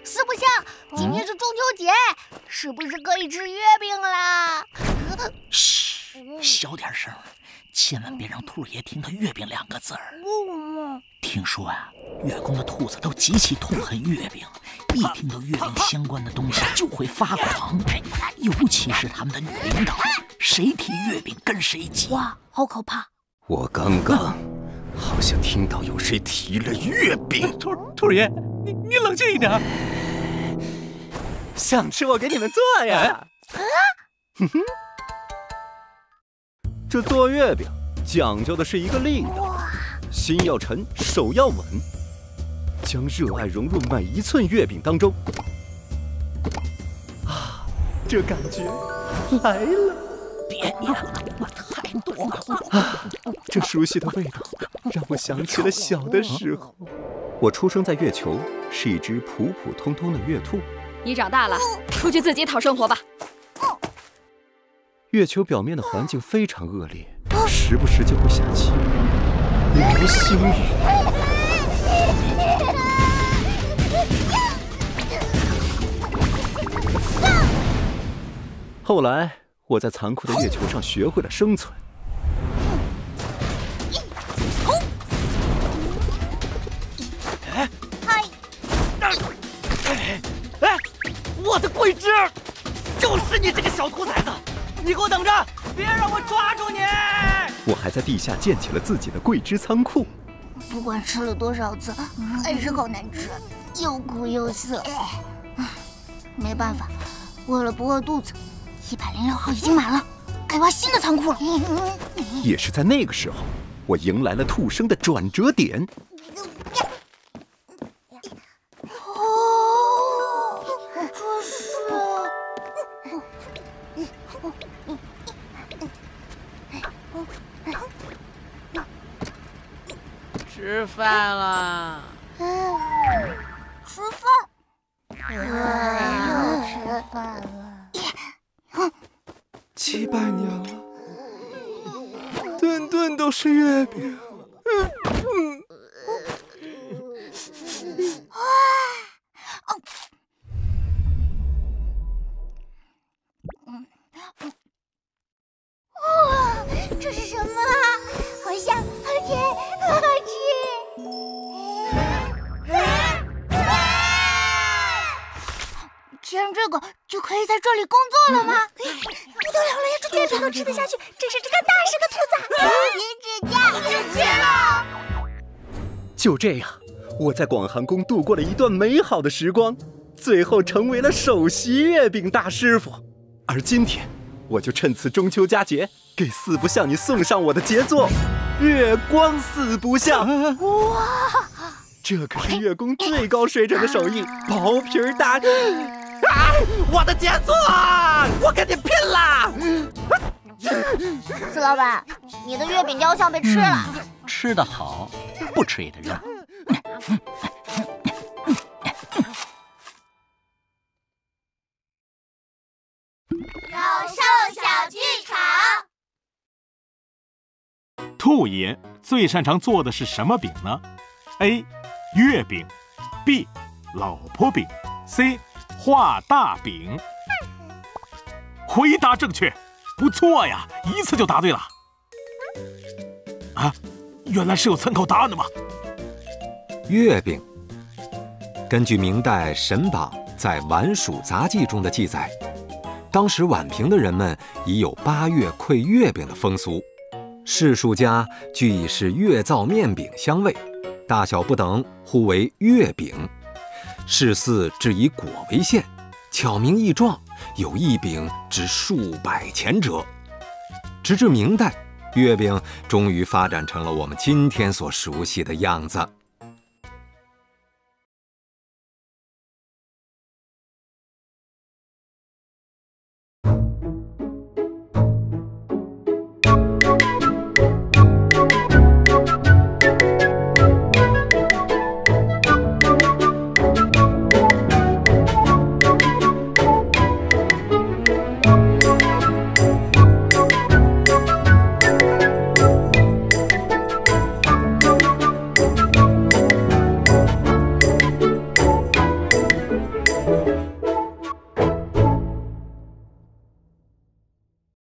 四不像，今天是中秋节，是不是可以吃月饼啦？嘘，小点声，千万别让兔爷听到月饼2个字儿。听说啊，月宫的兔子都极其痛恨月饼，一听到月饼相关的东西就会发狂。尤其是他们的女领导，谁提月饼跟谁急。哇，好可怕！我刚刚好像听到有谁提了月饼。兔爷，你冷静一点。想吃我给你们做呀。哼哼，这做月饼讲究的是一个力道。心要沉，手要稳，将热爱融入每一寸月饼当中。啊，这感觉来了！别演了，我太多了。啊，这熟悉的味道让我想起了小的时候。我出生在月球，是一只普普通通的月兔。你长大了，出去自己讨生活吧。月球表面的环境非常恶劣，时不时就会下起流星雨。后来，我在残酷的月球上学会了生存。哎，我的桂枝，就是你这个小兔崽子！你给我等着，别让我抓住你！我还在地下建起了自己的桂枝仓库。不管吃了多少次，还是好难吃，又苦又涩。没办法，为了不饿肚子，106号已经满了，该挖新的仓库了。也是在那个时候，我迎来了兔生的转折点。吃饭了。吃饭。又吃饭了。700年了，顿顿都是月饼。哇，这是什么啊？好香，好甜，好好吃！既然这个就可以在这里工作了吗？不得了了呀，这月饼都吃得下去，真是这个大师的兔子！停止叫，停止了！就这样，我在广寒宫度过了一段美好的时光，最后成为了首席月饼大师傅。而今天，我就趁此中秋佳节，给四不像你送上我的杰作——月光四不像。哇，这可是月宫最高水准的手艺，薄皮大。我的杰作，我跟你拼了！四老板，你的月饼雕像被吃了。吃得好，不吃也得扔。有兽小剧场。兔爷最擅长做的是什么饼呢 ？A. 月饼 B. 老婆饼 C. 画大饼。回答正确，不错呀，一次就答对了。啊，原来是有参考答案的吗？月饼，根据明代沈榜在《宛蜀杂记》中的记载，当时宛平的人们已有8月馈月饼的风俗，士庶家俱以是月造面饼相味，大小不等，呼为月饼。士肆制以果为馅，巧名异状，有一饼值数百钱者。直至明代，月饼终于发展成了我们今天所熟悉的样子。